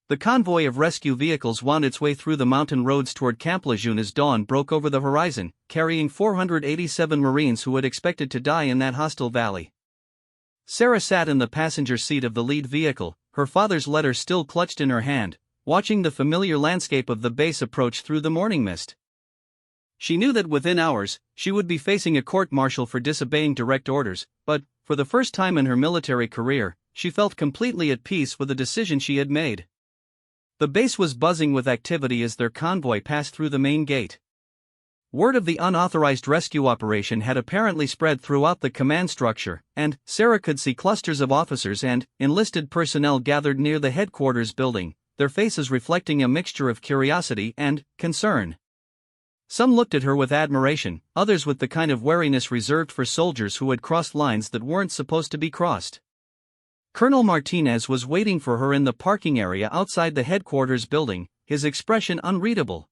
The convoy of rescue vehicles wound its way through the mountain roads toward Camp Lejeune as dawn broke over the horizon, carrying 487 Marines who had expected to die in that hostile valley. Sarah sat in the passenger seat of the lead vehicle, her father's letter still clutched in her hand, watching the familiar landscape of the base approach through the morning mist. She knew that within hours, she would be facing a court-martial for disobeying direct orders, but, for the first time in her military career, she felt completely at peace with the decision she had made. The base was buzzing with activity as their convoy passed through the main gate. Word of the unauthorized rescue operation had apparently spread throughout the command structure, and Sarah could see clusters of officers and enlisted personnel gathered near the headquarters building, their faces reflecting a mixture of curiosity and concern. Some looked at her with admiration, others with the kind of wariness reserved for soldiers who had crossed lines that weren't supposed to be crossed. Colonel Martinez was waiting for her in the parking area outside the headquarters building, his expression unreadable.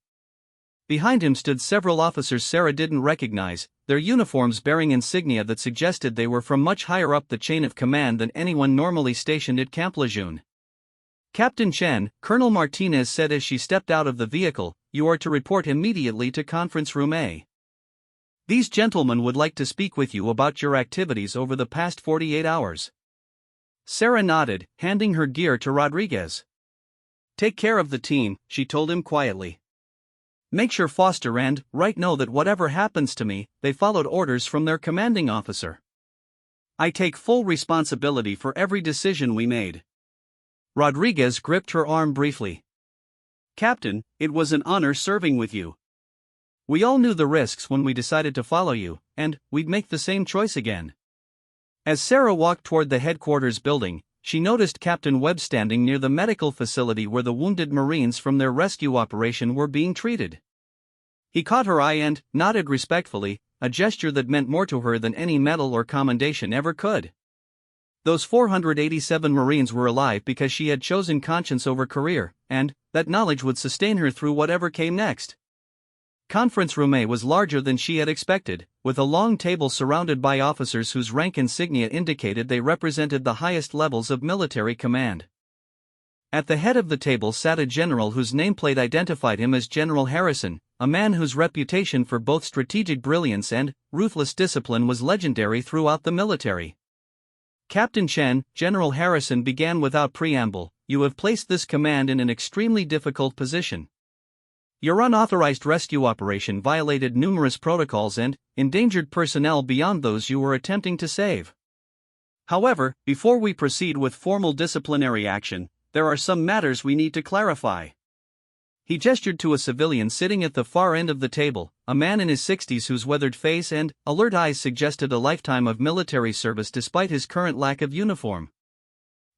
Behind him stood several officers Sarah didn't recognize, their uniforms bearing insignia that suggested they were from much higher up the chain of command than anyone normally stationed at Camp Lejeune. Captain Chen, Colonel Martinez said as she stepped out of the vehicle, you are to report immediately to Conference Room A. These gentlemen would like to speak with you about your activities over the past 48 hours. Sarah nodded, handing her gear to Rodriguez. Take care of the team, she told him quietly. Make sure Foster and Wright know that whatever happens to me, they followed orders from their commanding officer. I take full responsibility for every decision we made. Rodriguez gripped her arm briefly. Captain, it was an honor serving with you. We all knew the risks when we decided to follow you, and we'd make the same choice again. As Sarah walked toward the headquarters building, she noticed Captain Webb standing near the medical facility where the wounded Marines from their rescue operation were being treated. He caught her eye and nodded respectfully, a gesture that meant more to her than any medal or commendation ever could. Those 487 Marines were alive because she had chosen conscience over career, and that knowledge would sustain her through whatever came next. Conference Room A was larger than she had expected, with a long table surrounded by officers whose rank insignia indicated they represented the highest levels of military command. At the head of the table sat a general whose nameplate identified him as General Harrison, a man whose reputation for both strategic brilliance and ruthless discipline was legendary throughout the military. Captain Chen, General Harrison began without preamble, you have placed this command in an extremely difficult position. Your unauthorized rescue operation violated numerous protocols and endangered personnel beyond those you were attempting to save. However, before we proceed with formal disciplinary action, there are some matters we need to clarify. He gestured to a civilian sitting at the far end of the table, a man in his 60s whose weathered face and alert eyes suggested a lifetime of military service despite his current lack of uniform.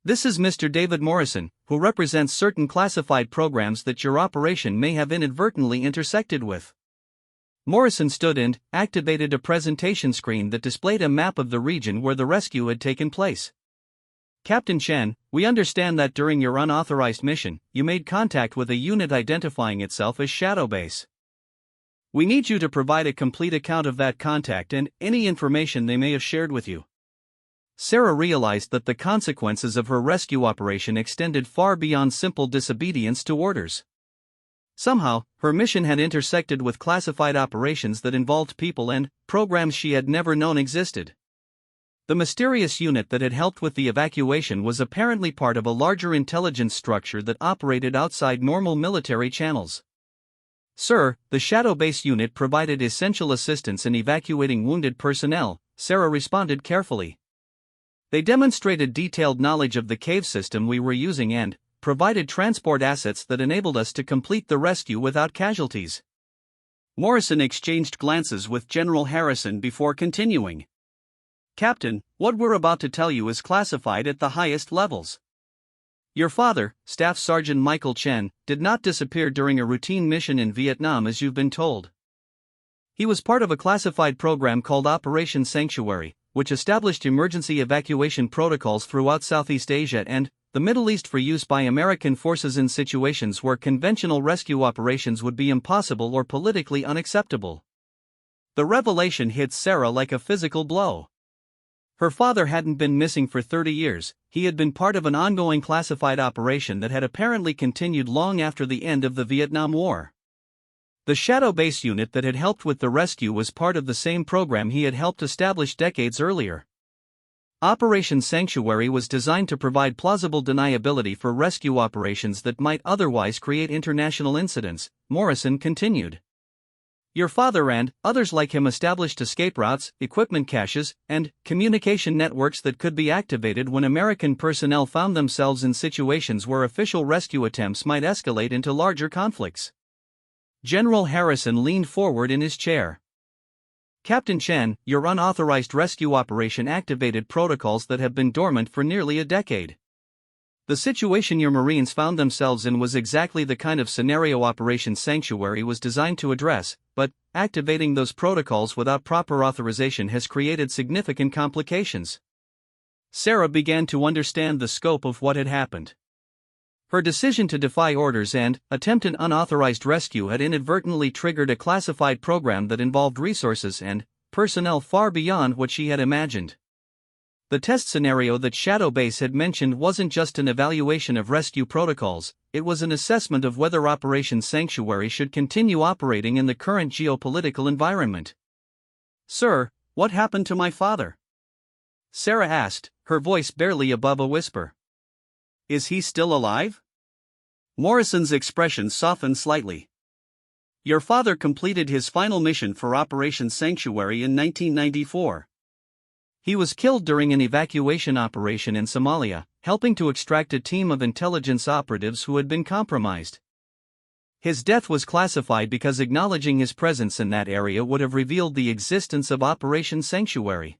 This is Mr. David Morrison, who represents certain classified programs that your operation may have inadvertently intersected with. Morrison stood and activated a presentation screen that displayed a map of the region where the rescue had taken place. Captain Chen, we understand that during your unauthorized mission, you made contact with a unit identifying itself as Shadow Base. We need you to provide a complete account of that contact and any information they may have shared with you. Sarah realized that the consequences of her rescue operation extended far beyond simple disobedience to orders. Somehow, her mission had intersected with classified operations that involved people and programs she had never known existed. The mysterious unit that had helped with the evacuation was apparently part of a larger intelligence structure that operated outside normal military channels. Sir, the Shadow Base unit provided essential assistance in evacuating wounded personnel, Sarah responded carefully. They demonstrated detailed knowledge of the cave system we were using and provided transport assets that enabled us to complete the rescue without casualties. Morrison exchanged glances with General Harrison before continuing. Captain, what we're about to tell you is classified at the highest levels. Your father, Staff Sergeant Michael Chen, did not disappear during a routine mission in Vietnam as you've been told. He was part of a classified program called Operation Sanctuary, which established emergency evacuation protocols throughout Southeast Asia and the Middle East for use by American forces in situations where conventional rescue operations would be impossible or politically unacceptable. The revelation hit Sarah like a physical blow. Her father hadn't been missing for 30 years, he had been part of an ongoing classified operation that had apparently continued long after the end of the Vietnam War. The Shadow Base unit that had helped with the rescue was part of the same program he had helped establish decades earlier. Operation Sanctuary was designed to provide plausible deniability for rescue operations that might otherwise create international incidents, Morrison continued. Your father and others like him established escape routes, equipment caches, and communication networks that could be activated when American personnel found themselves in situations where official rescue attempts might escalate into larger conflicts. General Harrison leaned forward in his chair. Captain Chen, your unauthorized rescue operation activated protocols that have been dormant for nearly a decade. The situation your Marines found themselves in was exactly the kind of scenario Operation Sanctuary was designed to address, but activating those protocols without proper authorization has created significant complications. Sarah began to understand the scope of what had happened. Her decision to defy orders and attempt an unauthorized rescue had inadvertently triggered a classified program that involved resources and personnel far beyond what she had imagined. The test scenario that Shadow Base had mentioned wasn't just an evaluation of rescue protocols, it was an assessment of whether Operation Sanctuary should continue operating in the current geopolitical environment. Sir, what happened to my father? Sarah asked, her voice barely above a whisper. Is he still alive? Morrison's expression softened slightly. Your father completed his final mission for Operation Sanctuary in 1994. He was killed during an evacuation operation in Somalia, helping to extract a team of intelligence operatives who had been compromised. His death was classified because acknowledging his presence in that area would have revealed the existence of Operation Sanctuary.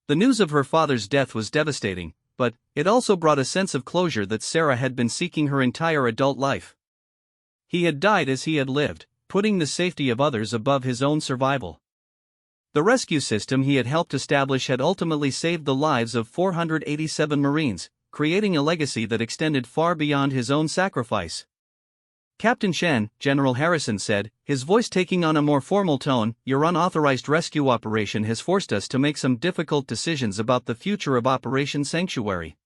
The news of her father's death was devastating, but it also brought a sense of closure that Sarah had been seeking her entire adult life. He had died as he had lived, putting the safety of others above his own survival. The rescue system he had helped establish had ultimately saved the lives of 487 Marines, creating a legacy that extended far beyond his own sacrifice. Captain Chen, General Harrison said, his voice taking on a more formal tone, your unauthorized rescue operation has forced us to make some difficult decisions about the future of Operation Sanctuary.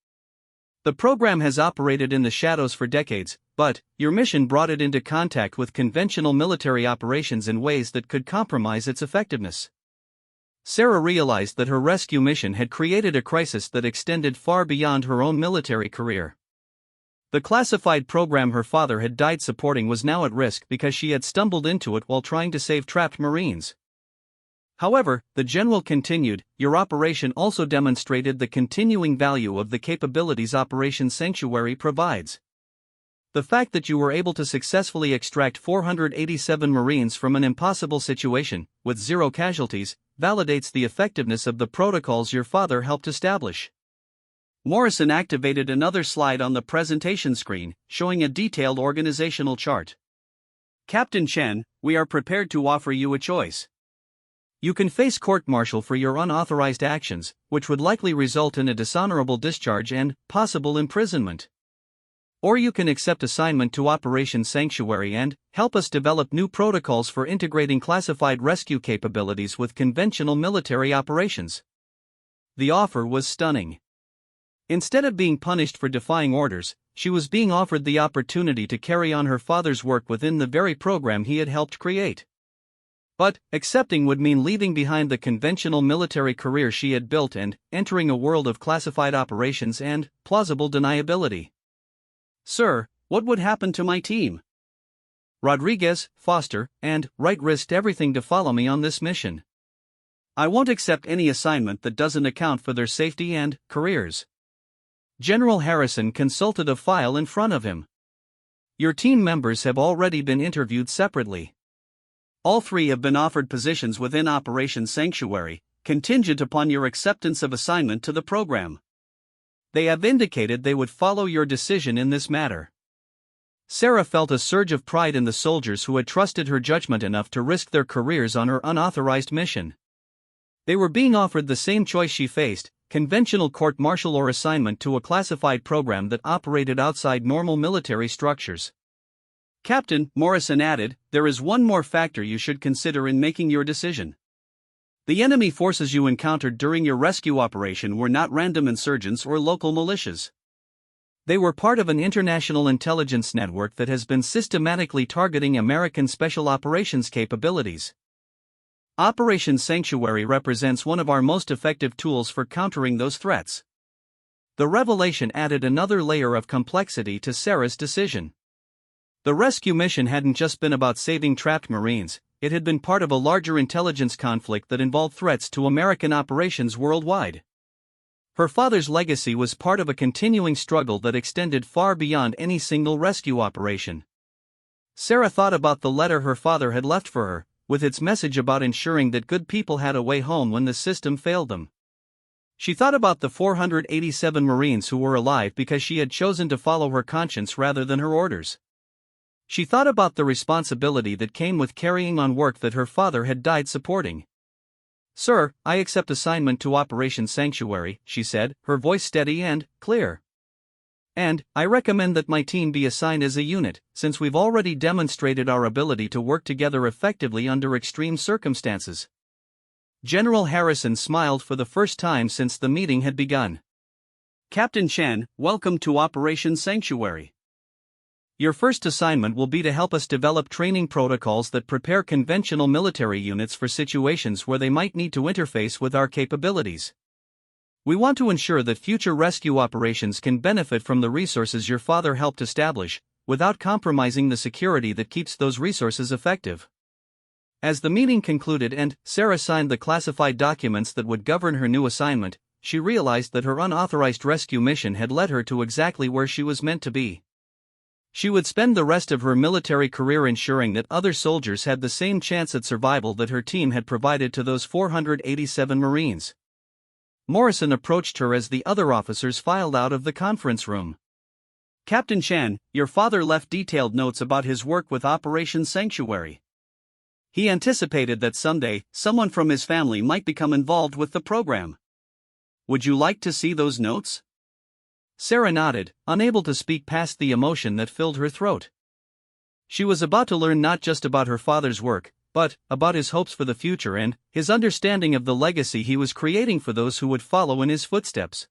The program has operated in the shadows for decades, but your mission brought it into contact with conventional military operations in ways that could compromise its effectiveness. Sarah realized that her rescue mission had created a crisis that extended far beyond her own military career. The classified program her father had died supporting was now at risk because she had stumbled into it while trying to save trapped Marines. However, the general continued, your operation also demonstrated the continuing value of the capabilities Operation Sanctuary provides. The fact that you were able to successfully extract 487 Marines from an impossible situation, with zero casualties, validates the effectiveness of the protocols your father helped establish. Morrison activated another slide on the presentation screen, showing a detailed organizational chart. Captain Chen, we are prepared to offer you a choice. You can face court-martial for your unauthorized actions, which would likely result in a dishonorable discharge and possible imprisonment. Or you can accept assignment to Operation Sanctuary and help us develop new protocols for integrating classified rescue capabilities with conventional military operations. The offer was stunning. Instead of being punished for defying orders, she was being offered the opportunity to carry on her father's work within the very program he had helped create. But accepting would mean leaving behind the conventional military career she had built and entering a world of classified operations and plausible deniability. Sir, what would happen to my team? Rodriguez, Foster, and Wright risked everything to follow me on this mission. I won't accept any assignment that doesn't account for their safety and careers. General Harrison consulted a file in front of him. Your team members have already been interviewed separately. All 3 have been offered positions within Operation Sanctuary, contingent upon your acceptance of assignment to the program. They have indicated they would follow your decision in this matter. Sarah felt a surge of pride in the soldiers who had trusted her judgment enough to risk their careers on her unauthorized mission. They were being offered the same choice she faced: conventional court-martial or assignment to a classified program that operated outside normal military structures. Captain, Morrison added, there is one more factor you should consider in making your decision. The enemy forces you encountered during your rescue operation were not random insurgents or local militias. They were part of an international intelligence network that has been systematically targeting American special operations capabilities. Operation Sanctuary represents one of our most effective tools for countering those threats. The revelation added another layer of complexity to Sarah's decision. The rescue mission hadn't just been about saving trapped Marines, it had been part of a larger intelligence conflict that involved threats to American operations worldwide. Her father's legacy was part of a continuing struggle that extended far beyond any single rescue operation. Sarah thought about the letter her father had left for her, with its message about ensuring that good people had a way home when the system failed them. She thought about the 487 Marines who were alive because she had chosen to follow her conscience rather than her orders. She thought about the responsibility that came with carrying on work that her father had died supporting. Sir, I accept assignment to Operation Sanctuary, she said, her voice steady and clear. And I recommend that my team be assigned as a unit, since we've already demonstrated our ability to work together effectively under extreme circumstances. General Harrison smiled for the first time since the meeting had begun. Captain Chen, welcome to Operation Sanctuary. Your first assignment will be to help us develop training protocols that prepare conventional military units for situations where they might need to interface with our capabilities. We want to ensure that future rescue operations can benefit from the resources your father helped establish, without compromising the security that keeps those resources effective. As the meeting concluded and Sarah signed the classified documents that would govern her new assignment, she realized that her unauthorized rescue mission had led her to exactly where she was meant to be. She would spend the rest of her military career ensuring that other soldiers had the same chance at survival that her team had provided to those 487 Marines. Morrison approached her as the other officers filed out of the conference room. Captain Chen, your father left detailed notes about his work with Operation Sanctuary. He anticipated that someday, someone from his family might become involved with the program. Would you like to see those notes? Sarah nodded, unable to speak past the emotion that filled her throat. She was about to learn not just about her father's work, but about his hopes for the future and his understanding of the legacy he was creating for those who would follow in his footsteps.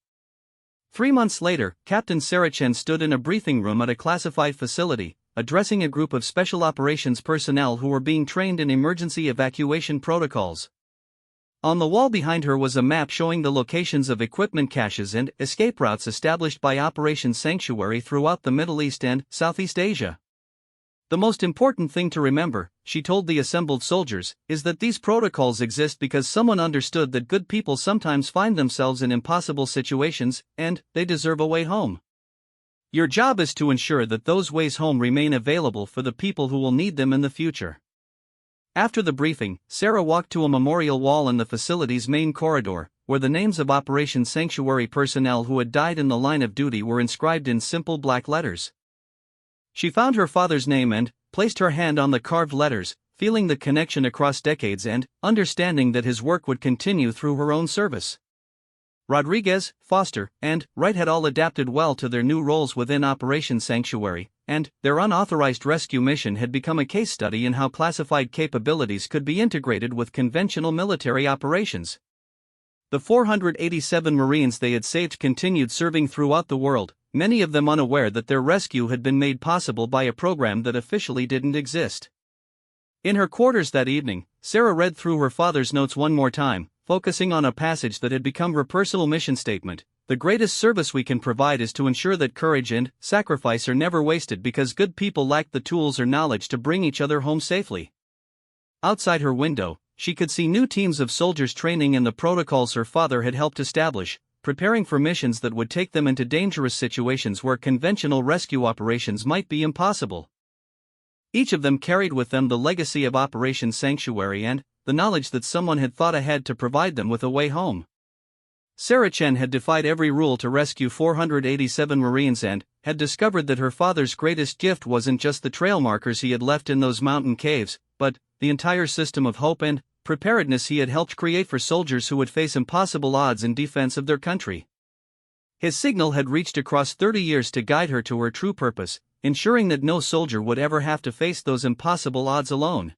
3 months later, Captain Sarah Chen stood in a briefing room at a classified facility, addressing a group of special operations personnel who were being trained in emergency evacuation protocols. On the wall behind her was a map showing the locations of equipment caches and escape routes established by Operation Sanctuary throughout the Middle East and Southeast Asia. The most important thing to remember, she told the assembled soldiers, is that these protocols exist because someone understood that good people sometimes find themselves in impossible situations, and they deserve a way home. Your job is to ensure that those ways home remain available for the people who will need them in the future. After the briefing, Sarah walked to a memorial wall in the facility's main corridor, where the names of Operation Sanctuary personnel who had died in the line of duty were inscribed in simple black letters. She found her father's name and placed her hand on the carved letters, feeling the connection across decades and understanding that his work would continue through her own service. Rodriguez, Foster, and Wright had all adapted well to their new roles within Operation Sanctuary, and their unauthorized rescue mission had become a case study in how classified capabilities could be integrated with conventional military operations. The 487 Marines they had saved continued serving throughout the world, many of them unaware that their rescue had been made possible by a program that officially didn't exist. In her quarters that evening, Sarah read through her father's notes one more time, focusing on a passage that had become her personal mission statement. The greatest service we can provide is to ensure that courage and sacrifice are never wasted because good people lack the tools or knowledge to bring each other home safely. Outside her window, she could see new teams of soldiers training in the protocols her father had helped establish, preparing for missions that would take them into dangerous situations where conventional rescue operations might be impossible. Each of them carried with them the legacy of Operation Sanctuary and the knowledge that someone had thought ahead to provide them with a way home. Sarah Chen had defied every rule to rescue 487 Marines and had discovered that her father's greatest gift wasn't just the trail markers he had left in those mountain caves, but the entire system of hope and preparedness he had helped create for soldiers who would face impossible odds in defense of their country. His signal had reached across 30 years to guide her to her true purpose, ensuring that no soldier would ever have to face those impossible odds alone.